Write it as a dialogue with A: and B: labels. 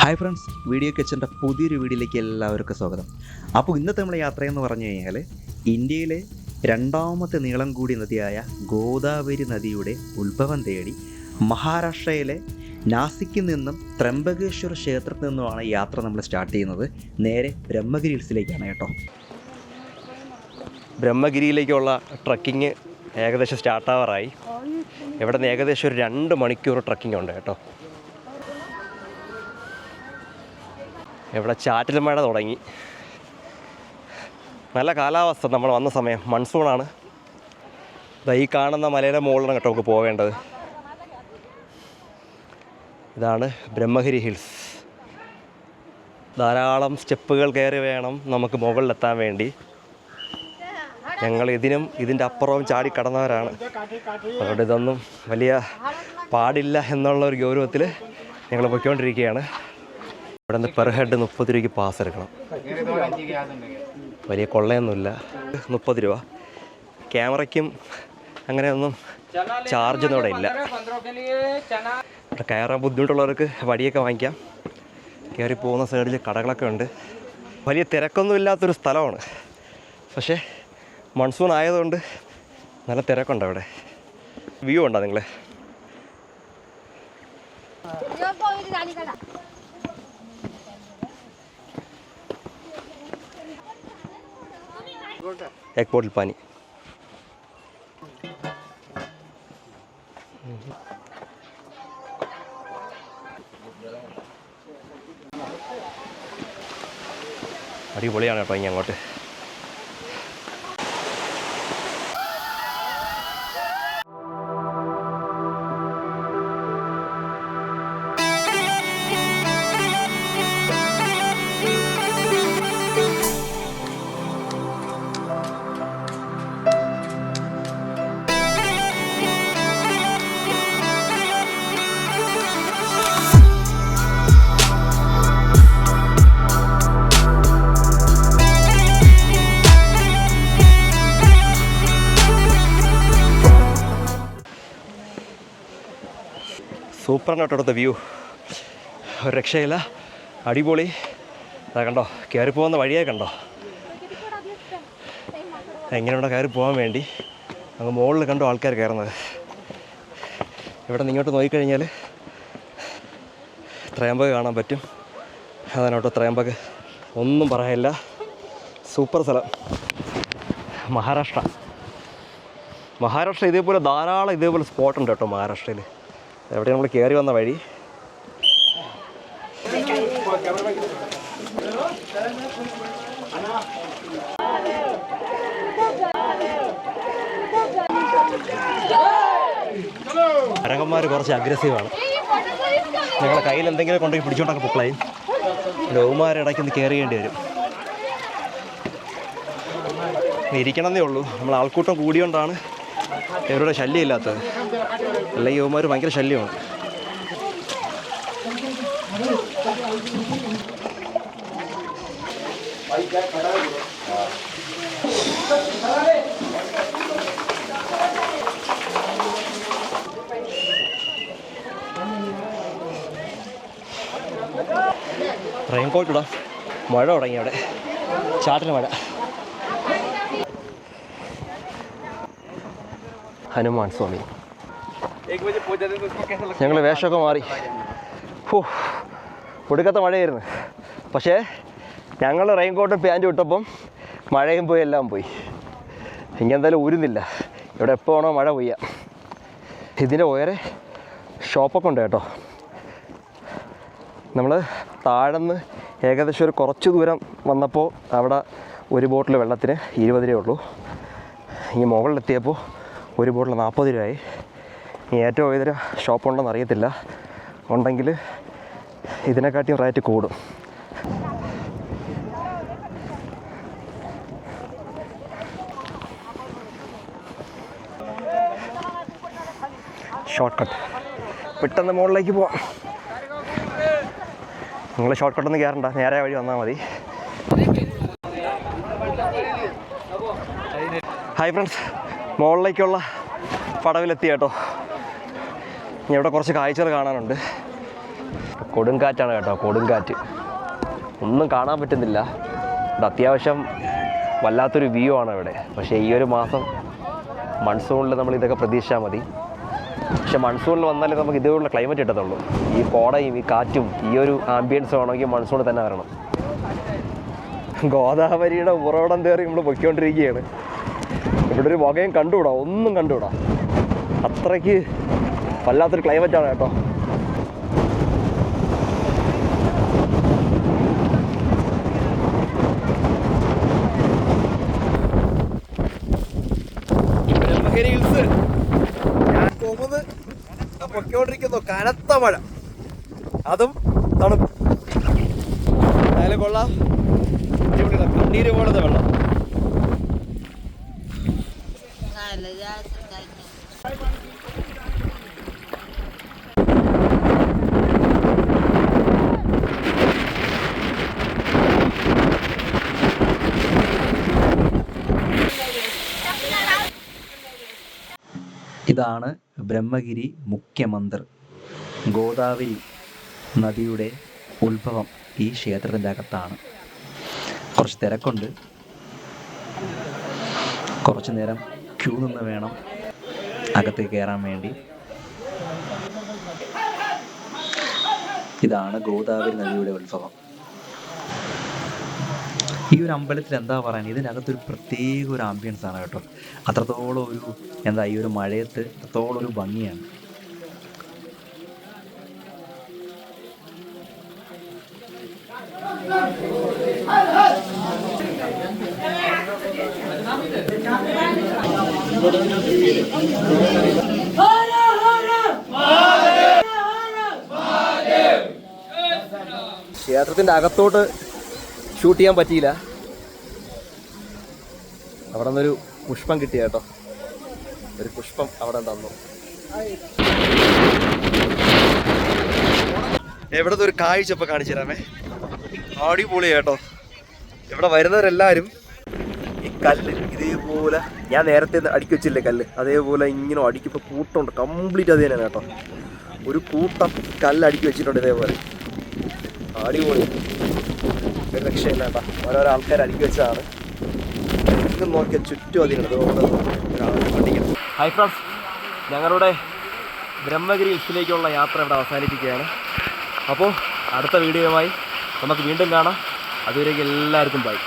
A: Hi friends, video കിച്ചൻ്റെ പുതിയൊരു വീഡിയോയിലേക്ക് എല്ലാവർക്കും സ്വാഗതം. അപ്പോൾ ഇന്നത്തെ നമ്മളെ യാത്രയെന്ന് പറഞ്ഞു കഴിഞ്ഞാൽ ഇന്ത്യയിലെ രണ്ടാമത്തെ നീളം കൂടിയ നദിയായ ഗോദാവരി നദിയുടെ ഉത്ഭവം തേടി മഹാരാഷ്ട്രയിലെ നാസിക്കിൽ നിന്നും ത്രംബകേശ്വർ ക്ഷേത്രത്തിൽ നിന്നുമാണ് യാത്ര നമ്മൾ സ്റ്റാർട്ട് ചെയ്യുന്നത്. നേരെ ബ്രഹ്മഗിരി ഹിൽസിലേക്കാണ് കേട്ടോ.
B: ബ്രഹ്മഗിരിയിലേക്കുള്ള ട്രക്കിങ് ഏകദേശം സ്റ്റാർട്ടാവാറായി. ഇവിടെ നിന്ന് ഏകദേശം ഒരു 2 മണിക്കൂർ ട്രക്കിംഗ് ഉണ്ട് കേട്ടോ. ഇവിടെ ചാറ്റൽ മഴ തുടങ്ങി. നല്ല കാലാവസ്ഥ. നമ്മൾ വന്ന സമയം മൺസൂണാണ്. ഈ കാണുന്ന മലയുടെ മുകളിലാണ് കേട്ടോ നമുക്ക് പോവേണ്ടത്. ഇതാണ് ബ്രഹ്മഗിരി ഹിൽസ്. ധാരാളം സ്റ്റെപ്പുകൾ കയറി വേണം നമുക്ക് മുകളിലെത്താൻ വേണ്ടി. ഞങ്ങൾ ഇതിൻ്റെ അപ്പുറവും ചാടി കടന്നവരാണ്. അതുകൊണ്ട് ഇതൊന്നും വലിയ പാടില്ല എന്നുള്ള ഒരു ഗൗരവത്തിൽ ഞങ്ങൾ പൊയ്ക്കൊണ്ടിരിക്കുകയാണ്. ഇവിടെ നിന്ന് പെർ ഹെഡ് 30 രൂപയ്ക്ക് പാസ് എടുക്കണം. വലിയ കൊള്ളയൊന്നുമില്ല. 30 രൂപ. ക്യാമറയ്ക്കും അങ്ങനെയൊന്നും ചാർജൊന്നും ഇവിടെ ഇല്ല. ഇവിടെ കയറാൻ ബുദ്ധിമുട്ടുള്ളവർക്ക് വടിയൊക്കെ വാങ്ങിക്കാം. കയറി പോകുന്ന സൈഡിൽ കടകളൊക്കെ ഉണ്ട്. വലിയ തിരക്കൊന്നും ഇല്ലാത്തൊരു സ്ഥലമാണ്. പക്ഷേ മൺസൂൺ ആയതുകൊണ്ട് നല്ല തിരക്കുണ്ട്. അവിടെ വ്യൂ ഉണ്ടോ നിങ്ങൾ? एक बोतल पानी. അടിപൊളിയാണ് കേട്ടോ ഇനി അങ്ങോട്ട്. സൂപ്പറാണ് കേട്ടോ ഇവിടുത്തെ വ്യൂ. ഒരു രക്ഷയില്ല. അടിപൊളി. അതാ കണ്ടോ, കയറി പോകുന്ന വഴിയേ കണ്ടോ. എങ്ങനെയുണ്ടോ കയറി പോകാൻ വേണ്ടി അങ്ങ് മുകളിൽ കണ്ടോ ആൾക്കാർ കയറുന്നത്. ഇവിടെ നിന്ന് ഇങ്ങോട്ട് നോക്കിക്കഴിഞ്ഞാൽ ത്രയംബക് കാണാൻ പറ്റും. അതാണ് കേട്ടോ ത്രയംബക്. ഒന്നും പറയാനില്ല. സൂപ്പർ സ്ഥലം. മഹാരാഷ്ട്ര ഇതേപോലെ ധാരാളം ഇതേപോലെ സ്പോട്ടുണ്ട് കേട്ടോ മഹാരാഷ്ട്രയിൽ. എവിടെ നമ്മൾ കയറി വന്ന വഴി. അരങ്ങന്മാർ കുറച്ച് അഗ്രസീവാണ്. ഞങ്ങളുടെ കയ്യിൽ എന്തെങ്കിലും കൊണ്ടുപോയി പിടിച്ചോണ്ടൊക്കെ പൊക്കളായി. ലവുമാരിടയ്ക്കൊന്ന് കയറിയേണ്ടി വരും. ഇരിക്കണമെന്നേ ഉള്ളൂ. നമ്മൾ ആൾക്കൂട്ടം കൂടിയോണ്ടാണ് ഇവരുടെ ശല്യം ഇല്ലാത്തത്. അല്ലെങ്കിൽ യുവമാർ ഭയങ്കര ശല്യമാണ്. റെയിൻകോട്ട് ഇടാം. മഴ തുടങ്ങി അവിടെ. ചാറ്റൽ മഴ. ഹനുമാൻ സ്വാമി. ഞങ്ങൾ വേഷമൊക്കെ മാറി. ഒടുക്കത്തെ മഴയായിരുന്നു. പക്ഷേ ഞങ്ങൾ റെയിൻകോട്ടും പാൻറ്റും ഇട്ടപ്പം മഴയും പോയി, എല്ലാം പോയി. ഇങ്ങെന്തായാലും ഊരുന്നില്ല. ഇവിടെ എപ്പോൾ വേണോ മഴ പെയ്യാം. ഇതിൻ്റെ ഉയരെ ഷോപ്പൊക്കെ ഉണ്ട് കേട്ടോ. നമ്മൾ താഴെന്ന് ഏകദേശം ഒരു കുറച്ച് ദൂരം വന്നപ്പോൾ അവിടെ ഒരു ബോട്ടിൽ വെള്ളത്തിന് 20 രൂപയേ ഉള്ളൂ. ഈ മുകളിലെത്തിയപ്പോൾ ഒരു ബോട്ടിൽ 40 രൂപയായി. ഇനി ഏറ്റവും ഏതൊരു ഷോപ്പുണ്ടെന്ന് അറിയത്തില്ല. ഉണ്ടെങ്കിൽ ഇതിനെക്കാട്ടിയും റേറ്റ് കൂടും. Short cut. പെട്ടെന്ന് മുകളിലേക്ക് പോവാം. നിങ്ങൾ ഷോർട്ട് കട്ടൊന്നും കയറണ്ട, നേരെ വഴി വന്നാൽ മതി. ഹായ് ഫ്രണ്ട്സ്, മുകളിലേക്കുള്ള പടവിലെത്തി കേട്ടോ. ഇനി ഇവിടെ കുറച്ച് കാഴ്ചകൾ കാണാനുണ്ട്. കൊടുങ്കാറ്റാണ് കേട്ടോ, കൊടുങ്കാറ്റ്. ഒന്നും കാണാൻ പറ്റുന്നില്ല. ഇത് അത്യാവശ്യം വല്ലാത്തൊരു വ്യൂ ആണ് ഇവിടെ. പക്ഷേ ഈ ഒരു മാസം മൺസൂണിൽ നമ്മൾ ഇതൊക്കെ പ്രതീക്ഷിച്ചാൽ മതി. പക്ഷെ മൺസൂണിൽ വന്നാലേ നമുക്ക് ഇതേപോലുള്ള ക്ലൈമറ്റ് കിട്ടത്തുള്ളൂ. ഈ കോടയും ഈ കാറ്റും ഈ ഒരു ആംബിയൻസും ആണെങ്കിൽ മൺസൂണിൽ തന്നെ വരണം. ഗോദാവരിയുടെ ഉറവിടം കയറി നമ്മൾ പൊയ്ക്കൊണ്ടിരിക്കുകയാണ്. ഇവിടെ ഒരു വകയും കണ്ടുകൂടാ, ഒന്നും കണ്ടുകൂടാ. അത്രയ്ക്ക് വല്ലാത്തൊരു ക്ലൈമറ്റാണ് കേട്ടോ. ബ്രഹ്മഗിരി ഹിൽസ് ഞാൻ പോകുന്നത് പൊയ്ക്കൊണ്ടിരിക്കുന്നു. കനത്ത മഴ, അതും തണുപ്പ്. എന്തായാലും കൊള്ളാം. കണ്ണീര് പോലത്തെ വെള്ളം.
A: ഇതാണ് ബ്രഹ്മഗിരി മുഖ്യ മന്ദിർ. ഗോദാവരി നദിയുടെ ഉത്ഭവം ഈ ക്ഷേത്രത്തിൻ്റെ അകത്താണ്. കുറച്ച് തിരക്കുണ്ട്, കുറച്ച് നേരം ക്യൂ നിന്ന് വേണം അകത്തേക്ക് കയറാൻ വേണ്ടി. ഇതാണ് ഗോദാവരി നദിയുടെ ഉത്ഭവം. ഈ ഒരു അമ്പലത്തിൽ എന്താ പറയാൻ, ഇതിനകത്തൊരു പ്രത്യേക ഒരു ആംബിയൻസ് ആണ് കേട്ടോ. അത്രത്തോളം ഒരു ഈ ഒരു മഴയത്ത് അത്രത്തോളം ഒരു ഭംഗിയാണ്.
B: ക്ഷേത്രത്തിൻ്റെ അകത്തോട്ട് ഷൂട്ട് ചെയ്യാൻ പറ്റിയില്ല. അവിടെ നിന്നൊരു പുഷ്പം കിട്ടി കേട്ടോ. ഒരു പുഷ്പം അവിടെ തന്നു. എവിടത്തെ ഒരു കാഴ്ച ഇപ്പം കാണിച്ചു തരാമേ. അടിപൊളി കേട്ടോ. ഇവിടെ വരുന്നവരെല്ലാവരും ഈ കല്ല് ഇതേപോലെ, ഞാൻ നേരത്തെ അടുക്കി വെച്ചില്ലേ കല്ല്, അതേപോലെ ഇങ്ങനെ അടുക്കിപ്പോൾ കൂട്ടമുണ്ട്. കംപ്ലീറ്റ് അത് തന്നെയാണ് കേട്ടോ. ഒരു കൂട്ടം കല്ല് അടുക്കി വെച്ചിട്ടുണ്ട് ഇതേപോലെ. അടിപൊളി, ഒരു രക്ഷയില്ല കേട്ടോ. ഓരോരോ ആൾക്കാർ അടുക്കി വെച്ചതാണ്. ഇന്നും നോക്കിയാൽ ചുറ്റും അതിനുണ്ട്. ഹായ് ഫ്രണ്ട്സ്, ഞങ്ങളുടെ ബ്രഹ്മഗിരി ഹിൽസിലേക്കുള്ള യാത്ര ഇവിടെ അവസാനിപ്പിക്കുകയാണ്. അപ്പോൾ അടുത്ത വീഡിയോയുമായി നമുക്ക് വീണ്ടും കാണാം. അതുവരേക്കും എല്ലാവർക്കും ബൈ.